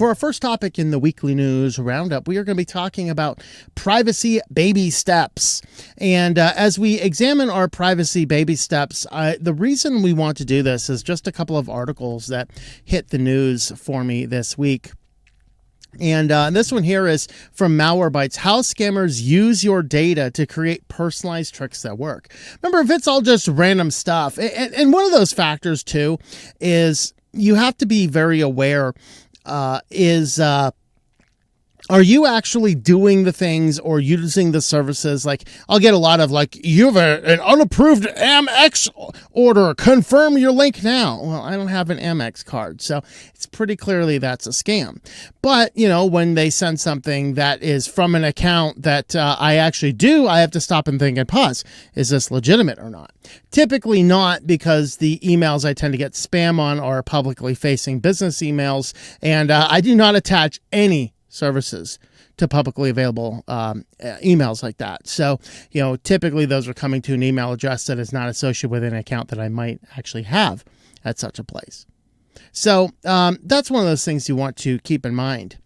For our first topic in the weekly news roundup, we are going to be talking about privacy baby steps. And as we examine our privacy baby steps, the reason we want to do this is just a couple of articles that hit the news for me this week. And this one here is from Malwarebytes: how scammers use your data to create personalized tricks that work. Remember, if it's all just random stuff, and one of those factors too is you have to be very aware are you actually doing the things or using the services? Like, I'll get a lot of like, you have an unapproved Amex order, confirm your link now. Well, I don't have an Amex card, so it's pretty clearly that's a scam. But, you know, when they send something that is from an account that I actually do, I have to stop and think and pause. Is this legitimate or not? Typically not, because the emails I tend to get spam on are publicly facing business emails, and I do not attach any services to publicly available emails like that. So, you know, typically those are coming to an email address that is not associated with an account that I might actually have at such a place. So that's one of those things you want to keep in mind.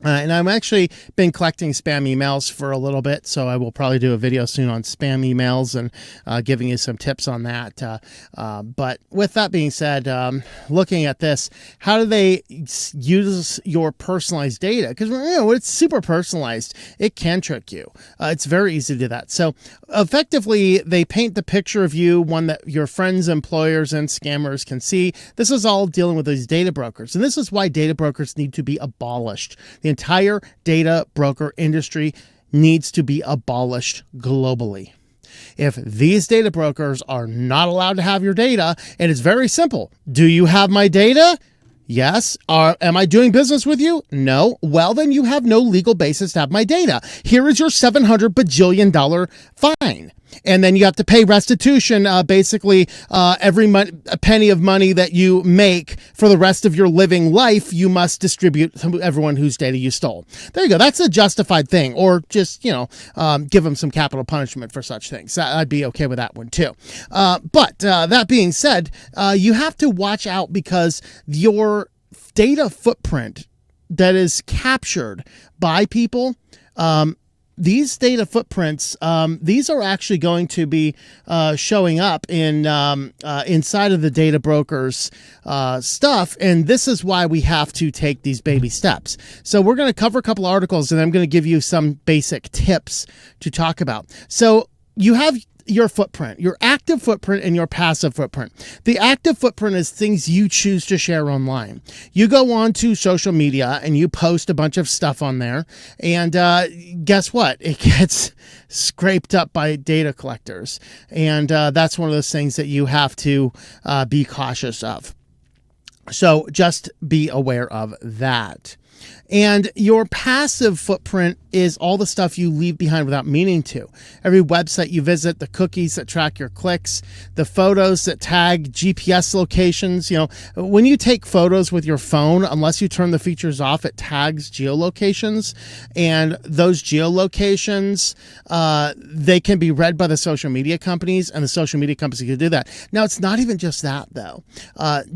And I've actually been collecting spam emails for a little bit, so I will probably do a video soon on spam emails and giving you some tips on that. But with that being said, looking at this, how do they use your personalized data? Because, you know, it's super personalized. It can trick you. It's very easy to do that. So effectively, they paint the picture of you, one that your friends, employers, and scammers can see. This is all dealing with these data brokers. And this is why data brokers need to be abolished. The entire data broker industry needs to be abolished globally. If these data brokers are not allowed to have your data, and it's very simple. Do you have my data? Yes. Am I doing business with you? No. Well, then you have no legal basis to have my data. Here is your $700 bajillion fine. And then you have to pay restitution, basically every a penny of money that you make for the rest of your living life, you must distribute to everyone whose data you stole. There you go. That's a justified thing. Or just, you know, give them some capital punishment for such things. I'd be okay with that one too. But that being said, you have to watch out, because your data footprint that is captured by people, these data footprints, these are actually going to be showing up in inside of the data brokers stuff, and this is why we have to take these baby steps. So we're going to cover a couple articles, and I'm going to give you some basic tips to talk about. So you have your footprint, your active footprint and your passive footprint. The active footprint is things you choose to share online. You go on to social media and you post a bunch of stuff on there, and guess what? It gets scraped up by data collectors, and that's one of those things that you have to be cautious of. So just be aware of that. And your passive footprint is all the stuff you leave behind without meaning to. Every website you visit, the cookies that track your clicks, the photos that tag GPS locations. You know, when you take photos with your phone, unless you turn the features off, it tags geolocations. And those geolocations, they can be read by the social media companies, and the social media companies can do that. Now, it's not even just that, though.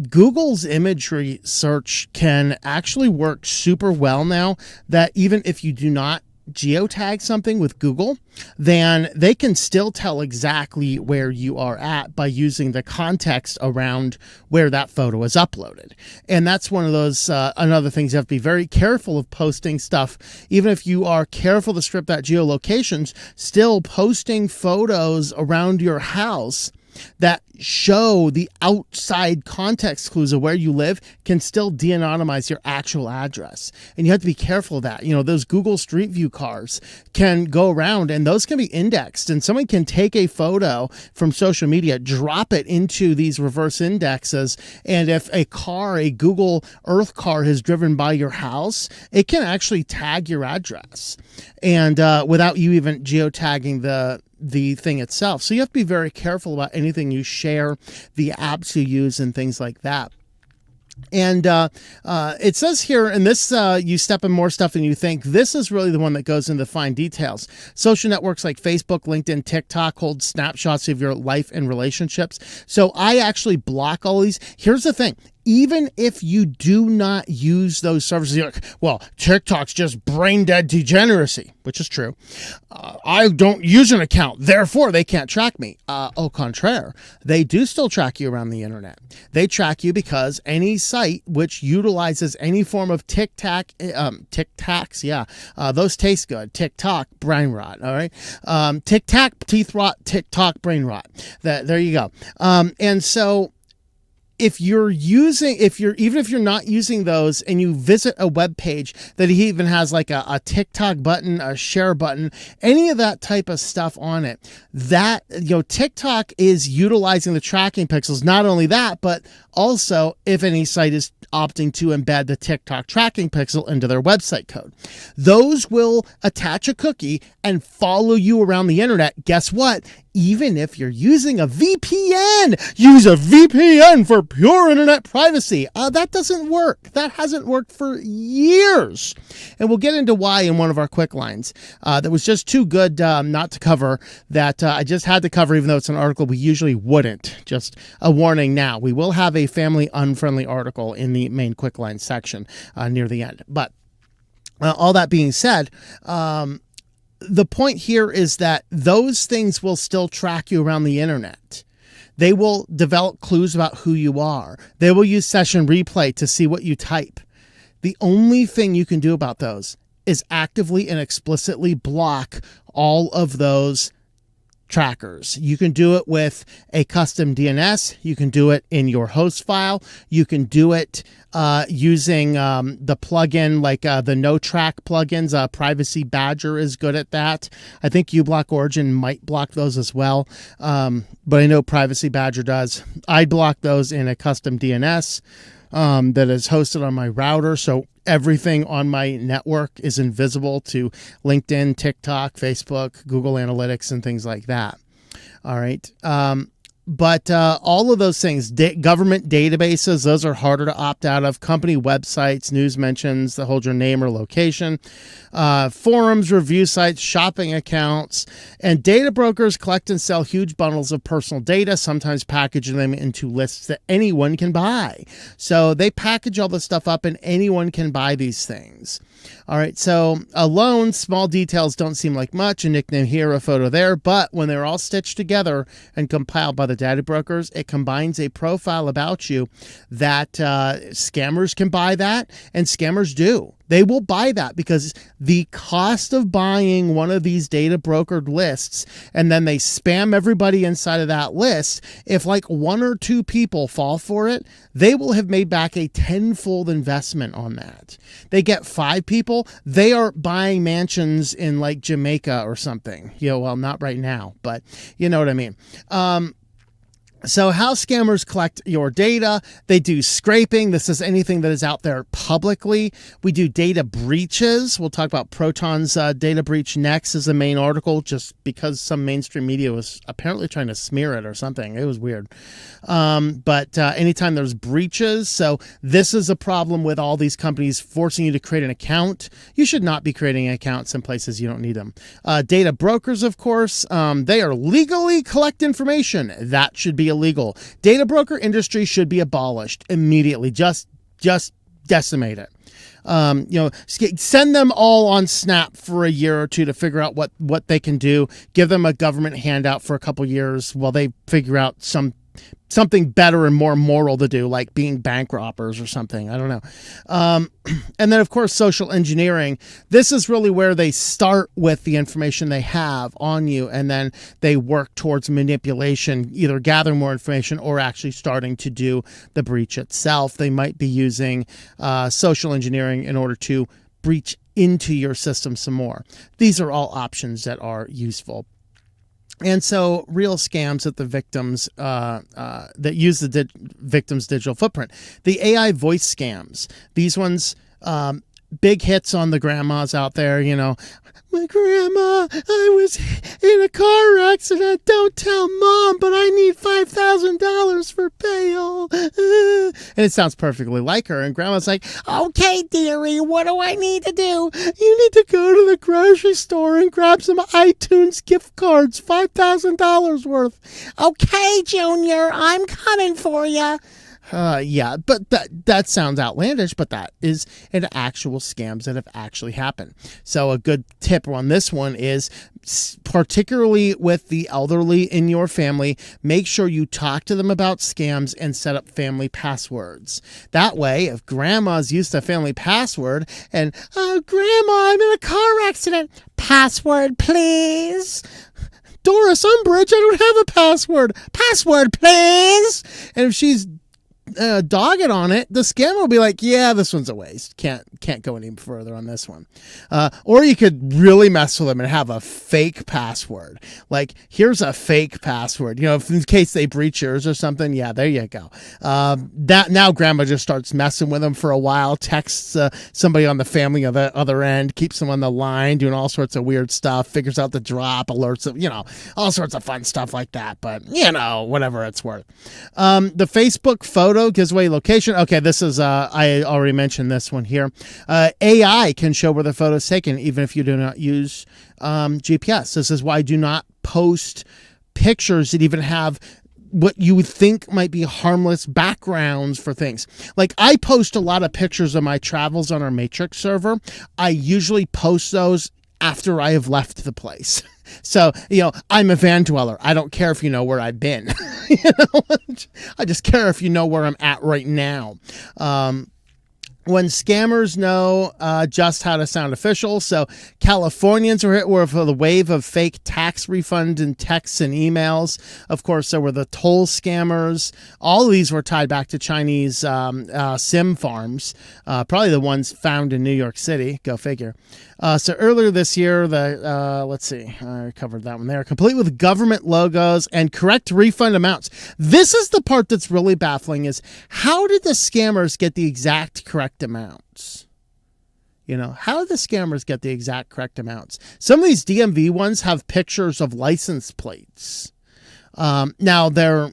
Google's imagery search can actually work super well now, that even if you do not geotag something with Google, then they can still tell exactly where you are at by using the context around where that photo is uploaded. And that's one of those another things you have to be very careful of posting stuff. Even if you are careful to strip that geolocations, still posting photos around your house that show the outside context clues of where you live can still de-anonymize your actual address. And you have to be careful of that. You know, those Google Street View cars can go around, and those can be indexed, and someone can take a photo from social media, drop it into these reverse indexes, and if a Google Earth car has driven by your house, it can actually tag your address, and without you even geotagging the thing itself. So you have to be very careful about anything you share, the apps you use, and things like that. And it says here, and this, you step in more stuff than you think. This is really the one that goes into the fine details. Social networks like Facebook, LinkedIn, TikTok hold snapshots of your life and relationships. So I actually block all these. Here's the thing. even if you do not use those services, you're like, well, TikTok's just brain dead degeneracy, which is true. I don't use an account, therefore they can't track me. Au contraire, they do still track you around the internet. They track you because any site which utilizes any form of Tic Tacs, those taste good. TikTok, brain rot, all right? Tic Tac, teeth rot, TikTok, brain rot. There you go. And so, even if you're not using those and you visit a web page that even has like a TikTok button, a share button, any of that type of stuff on it, that, TikTok is utilizing the tracking pixels. Not only that, but also if any site is opting to embed the TikTok tracking pixel into their website code, those will attach a cookie and follow you around the internet. Guess what? Even if you're using a VPN, use a VPN for pure internet privacy. That doesn't work. That hasn't worked for years. And we'll get into why in one of our quick lines. That was just too good not to cover, that I just had to cover, even though it's an article we usually wouldn't. Just a warning now. We will have a family unfriendly article in the main quick line section near the end. But all that being said, the point here is that those things will still track you around the internet. They will develop clues about who you are. They will use session replay to see what you type. The only thing you can do about those is actively and explicitly block all of those trackers. You can do it with a custom DNS. You can do it in your host file. You can do it using the plugin, like the No Track plugins. Privacy Badger is good at that. I think uBlock Origin might block those as well, but I know Privacy Badger does. I block those in a custom DNS that is hosted on my router, so everything on my network is invisible to LinkedIn, TikTok, Facebook, Google Analytics, and things like that. All right. But all of those things, government databases, those are harder to opt out of. Company websites, news mentions that hold your name or location, forums, review sites, shopping accounts, and data brokers collect and sell huge bundles of personal data, sometimes packaging them into lists that anyone can buy. So they package all this stuff up and anyone can buy these things. All right, so alone, small details don't seem like much, a nickname here, a photo there, but when they're all stitched together and compiled by the data brokers, it combines a profile about you that scammers can buy that, and scammers do. They will buy that because the cost of buying one of these data brokered lists, and then they spam everybody inside of that list, if like one or two people fall for it, they will have made back a tenfold investment on that. They get 5 people, they are buying mansions in like Jamaica or something. Well, not right now, but you know what I mean. So how scammers collect your data, they do scraping. This is anything that is out there publicly. We do data breaches. We'll talk about Proton's data breach next as the main article, just because some mainstream media was apparently trying to smear it or something. It was weird. But anytime there's breaches, so this is a problem with all these companies forcing you to create an account. You should not be creating accounts in places you don't need them. Data brokers, of course, they are legally collect information. That should be illegal. Data broker industry should be abolished immediately. Just decimate it. Send them all on Snap for a year or two to figure out what they can do. Give them a government handout for a couple years while they figure out something better and more moral to do, like being bank robbers or something. I don't know. And then, of course, social engineering. This is really where they start with the information they have on you, and then they work towards manipulation, either gathering more information or actually starting to do the breach itself. They might be using social engineering in order to breach into your system some more. These are all options that are useful. And so real scams at the victims that use the victim's digital footprint. The AI voice scams. These ones, big hits on the grandmas out there, My grandma, I was in a car accident. Don't tell Mom, but I need $5,000 for bail. And it sounds perfectly like her. And Grandma's like, okay, dearie, what do I need to do? You need to go to the grocery store and grab some iTunes gift cards, $5,000 worth. Okay, Junior, I'm coming for you. Yeah, but that sounds outlandish, but that is an actual scams that have actually happened. So a good tip on this one is, particularly with the elderly in your family, make sure you talk to them about scams and set up family passwords. That way, if grandma's used to family password and, oh, grandma, I'm in a car accident. Password, please. Doris Umbridge, I don't have a password. Password, please. And if she's dogged on it, the scammer will be like, yeah, this one's a waste. Can't go any further on this one. Or you could really mess with them and have a fake password. Like, here's a fake password, if in case they breach yours or something. Yeah, there you go. That now grandma just starts messing with them for a while, texts somebody on the family on the other end, keeps them on the line, doing all sorts of weird stuff, figures out the drop, alerts them, all sorts of fun stuff like that. But, whatever it's worth. The Facebook photo gives away location. Okay, this is, I already mentioned this one here. AI can show where the photo is taken, even if you do not use GPS. This is why I do not post pictures that even have what you would think might be harmless backgrounds for things. Like, I post a lot of pictures of my travels on our Matrix server. I usually post those after I have left the place. So, I'm a van dweller. I don't care if you know where I've been. I just care if you know where I'm at right now. When scammers know just how to sound official. So Californians were hit with a wave of fake tax refunds and texts and emails. Of course, there were the toll scammers. All of these were tied back to Chinese SIM farms, probably the ones found in New York City. Go figure. So earlier this year, let's see, I covered that one there, complete with government logos and correct refund amounts. This is the part that's really baffling, is how did the scammers get the exact correct amounts? How did the scammers get the exact correct amounts? Some of these DMV ones have pictures of license plates. Now they're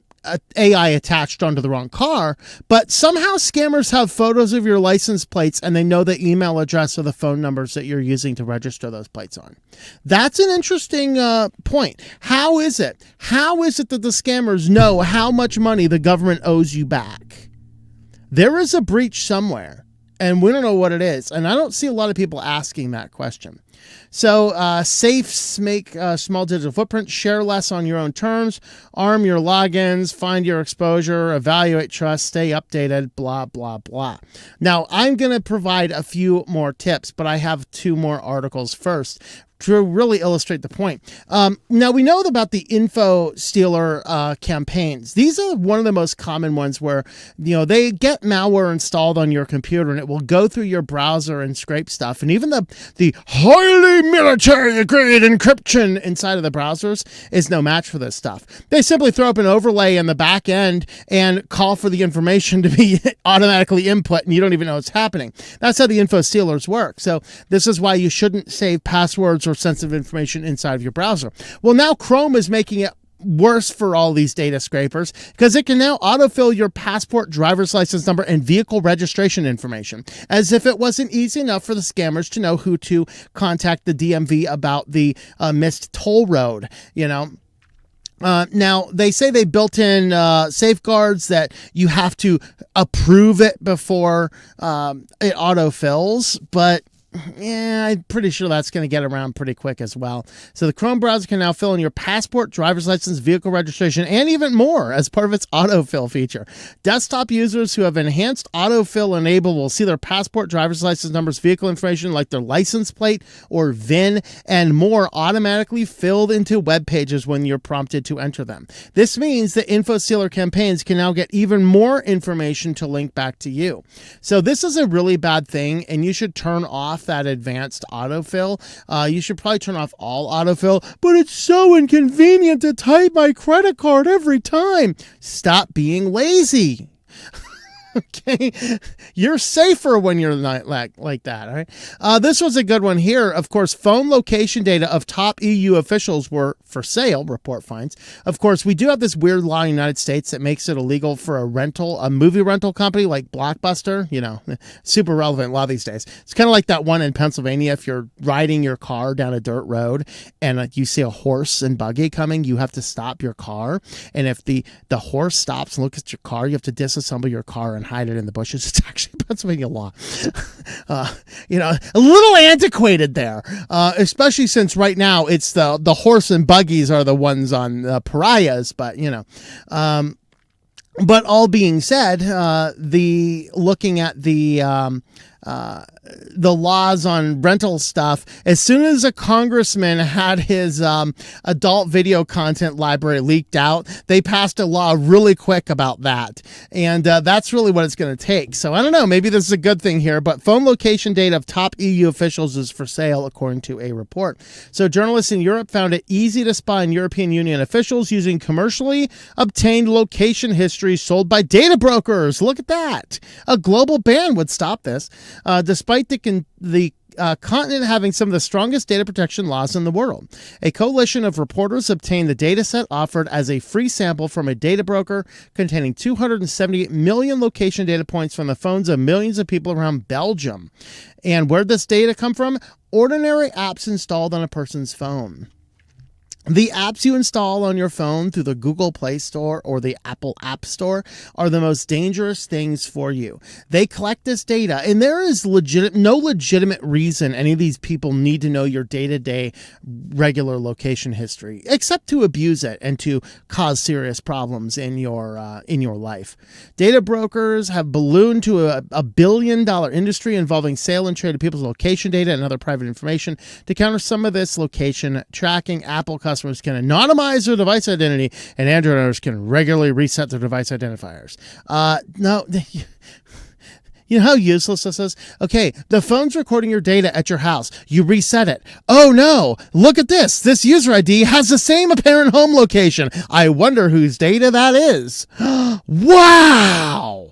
AI attached onto the wrong car, but somehow scammers have photos of your license plates and they know the email address or the phone numbers that you're using to register those plates on. That's an interesting point. How is it? How is it that the scammers know how much money the government owes you back? There is a breach somewhere, and we don't know what it is. And I don't see a lot of people asking that question. So safes make a small digital footprint, share less on your own terms, arm your logins, find your exposure, evaluate trust, stay updated, blah, blah, blah. Now, I'm going to provide a few more tips, but I have two more articles first to really illustrate the point. Now, we know about the info stealer campaigns. These are one of the most common ones where, they get malware installed on your computer and it will go through your browser and scrape stuff. And even the highly military grade encryption inside of the browsers is no match for this stuff. They simply throw up an overlay in the back end and call for the information to be automatically input, and you don't even know what's happening. That's how the info stealers work. So this is why you shouldn't save passwords or sensitive information inside of your browser. Well, now Chrome is making it worse for all these data scrapers because it can now autofill your passport, driver's license number, and vehicle registration information, as if it wasn't easy enough for the scammers to know who to contact the DMV about the missed toll road, Now, they say they built in safeguards that you have to approve it before it autofills, but yeah, I'm pretty sure that's going to get around pretty quick as well. So the Chrome browser can now fill in your passport, driver's license, vehicle registration, and even more as part of its autofill feature. Desktop users who have enhanced autofill enabled will see their passport, driver's license numbers, vehicle information like their license plate or VIN, and more automatically filled into web pages when you're prompted to enter them. This means that InfoSealer campaigns can now get even more information to link back to you. So this is a really bad thing, and you should turn off that advanced autofill. You should probably turn off all autofill, but it's so inconvenient to type my credit card every time. Stop being lazy. Okay, you're safer when you're not like that. All right. This was a good one here. Of course, phone location data of top EU officials were for sale. Report finds. Of course, we do have this weird law in the United States that makes it illegal for a movie rental company like Blockbuster. Super relevant a lot these days. It's kind of like that one in Pennsylvania. If you're riding your car down a dirt road and you see a horse and buggy coming, you have to stop your car. And if the horse stops and looks at your car, you have to disassemble your car and hide it in the bushes. It's actually Pennsylvania law. A little antiquated there, especially since right now it's the horse and buggies are the ones on the pariahs. But but all being said, looking at the laws on rental stuff, as soon as a congressman had his adult video content library leaked out, they passed a law really quick about that. And that's really what it's going to take. So I don't know, maybe this is a good thing here, but phone location data of top EU officials is for sale, according to a report. So journalists in Europe found it easy to spy on European Union officials using commercially obtained location history sold by data brokers. Look at that. A global ban would stop this. Despite the continent having some of the strongest data protection laws in the world. A coalition of reporters obtained the data set offered as a free sample from a data broker containing 278 million location data points from the phones of millions of people around Belgium. And where'd this data come from? Ordinary apps installed on a person's phone. The apps you install on your phone through the Google Play Store or the Apple App Store are the most dangerous things for you. They collect this data, and there is no legitimate reason any of these people need to know your day-to-day regular location history, except to abuse it and to cause serious problems in your life. Data brokers have ballooned to a $1 billion industry involving sale and trade of people's location data and other private information. To counter some of this location tracking, Apple customers can anonymize their device identity, and Android owners can regularly reset their device identifiers. No, you know how useless this is? Okay, the phone's recording your data at your house. You reset it. Oh no, look at this. This user ID has the same apparent home location. I wonder whose data that is. Wow!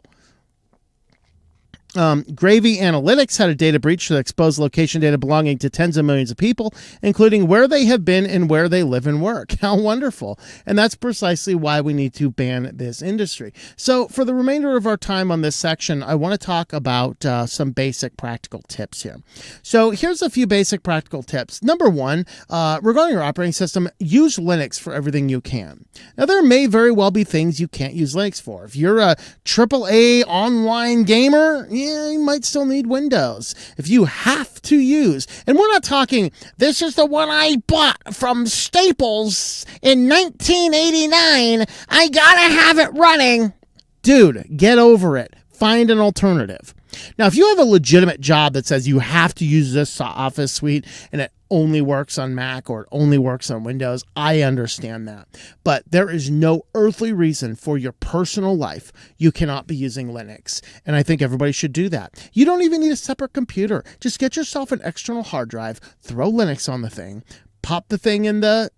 Gravy Analytics had a data breach that exposed location data belonging to tens of millions of people, including where they have been and where they live and work. How wonderful. And that's precisely why we need to ban this industry. So for the remainder of our time on this section, I want to talk about some basic practical tips here. So here's a few basic practical tips. Number one, regarding your operating system, use Linux for everything you can. Now, there may very well be things you can't use Linux for. If you're a AAA online gamer, you might still need Windows. If you have to use, and we're not talking, this is the one I bought from Staples in 1989, I gotta have it running. Dude, get over it. Find an alternative. Now, if you have a legitimate job that says you have to use this Office suite and it only works on Mac or it only works on Windows, I understand that. But there is no earthly reason for your personal life you cannot be using Linux. And I think everybody should do that. You don't even need a separate computer. Just get yourself an external hard drive, throw Linux on the thing, pop the thing in the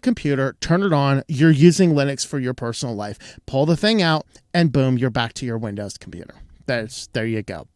computer, turn it on, you're using Linux for your personal life. Pull the thing out, and boom, you're back to your Windows computer. There you go.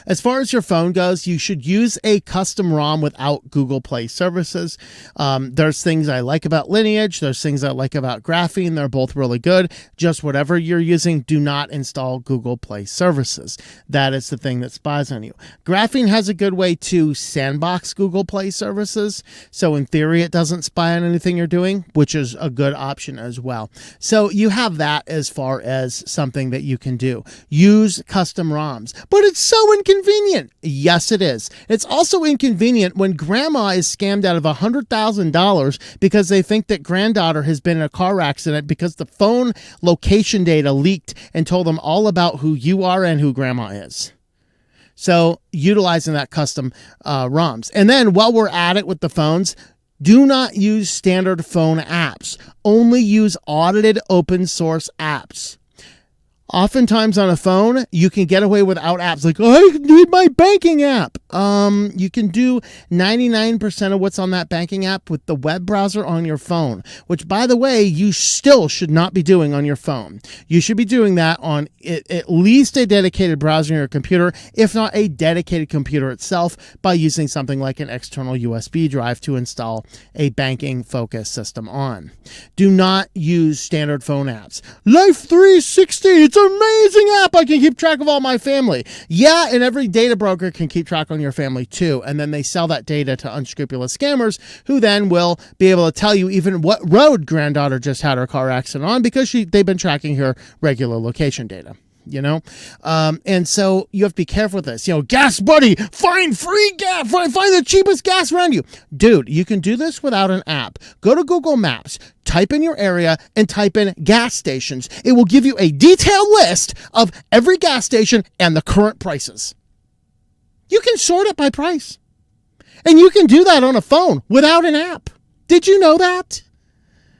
As far as your phone goes, you should use a custom ROM without Google Play services. There's things I like about Lineage. There's things I like about Graphene. They're both really good. Just whatever you're using, do not install Google Play services. That is the thing that spies on you. Graphene has a good way to sandbox Google Play services. So in theory, it doesn't spy on anything you're doing, which is a good option as well. So you have that as far as something that you can do. Use custom ROMs. But it's so inconvenient. Yes, it is. It's also inconvenient when grandma is scammed out of $100,000 because they think that granddaughter has been in a car accident because the phone location data leaked and told them all about who you are and who grandma is. So utilizing that custom ROMs. And then while we're at it with the phones, do not use standard phone apps. Only use audited open source apps. Oftentimes on a phone, you can get away without apps. Like, oh, I need my banking app. You can do 99% of what's on that banking app with the web browser on your phone, which, by the way, you still should not be doing on your phone. You should be doing that on at least a dedicated browser on your computer, if not a dedicated computer itself, by using something like an external USB drive to install a banking-focused system on. Do not use standard phone apps. Life 360, it's an amazing app. I can keep track of all my family. Yeah, and every data broker can keep track on your family too. And then they sell that data to unscrupulous scammers who then will be able to tell you even what road granddaughter just had her car accident on because they've been tracking her regular location data. And so you have to be careful with this. Gas buddy, find free gas, find the cheapest gas around you. Dude, you can do this without an app. Go to Google Maps, type in your area, and type in gas stations. It will give you a detailed list of every gas station and the current prices. You can sort it by price. And you can do that on a phone without an app. Did you know that?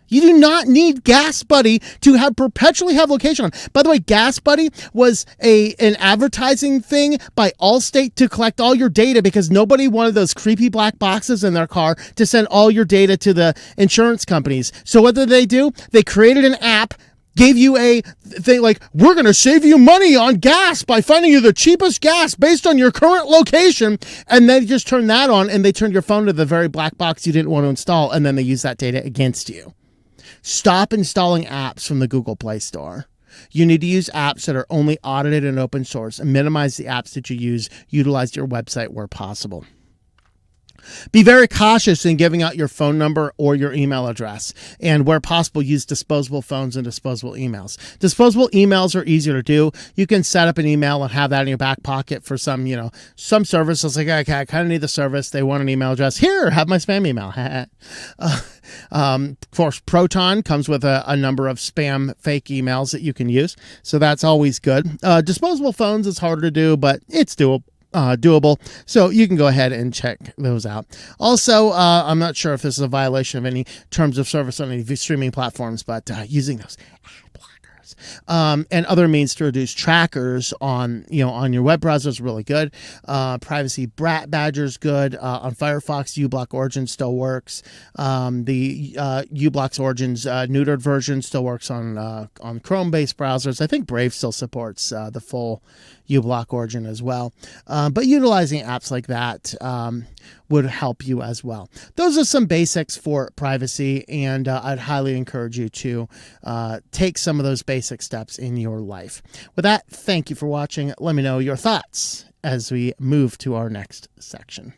You do not need Gas Buddy to perpetually have location on. By the way, Gas Buddy was an advertising thing by Allstate to collect all your data because nobody wanted those creepy black boxes in their car to send all your data to the insurance companies. So what did they do? They created an app, gave you a thing like, we're going to save you money on gas by finding you the cheapest gas based on your current location. And then you just turn that on and they turned your phone to the very black box you didn't want to install. And then they use that data against you. Stop installing apps from the Google Play Store. You need to use apps that are only audited and open source and minimize the apps that you use. Utilize your website where possible. Be very cautious in giving out your phone number or your email address. And where possible, use disposable phones and disposable emails. Disposable emails are easier to do. You can set up an email and have that in your back pocket for some service. It's like, okay, I kind of need the service. They want an email address. Here, have my spam email. Of course, Proton comes with a number of spam fake emails that you can use. So that's always good. Disposable phones is harder to do, but it's doable. So you can go ahead and check those out. Also, I'm not sure if this is a violation of any terms of service on any streaming platforms, but using those ad blockers and other means to reduce trackers on your web browser is really good. Privacy Badger is good. On Firefox, uBlock Origin still works. The uBlock's Origin's neutered version still works on Chrome-based browsers. I think Brave still supports the full uBlock Origin as well. But utilizing apps like that would help you as well. Those are some basics for privacy, and I'd highly encourage you to take some of those basic steps in your life. With that, thank you for watching. Let me know your thoughts as we move to our next section.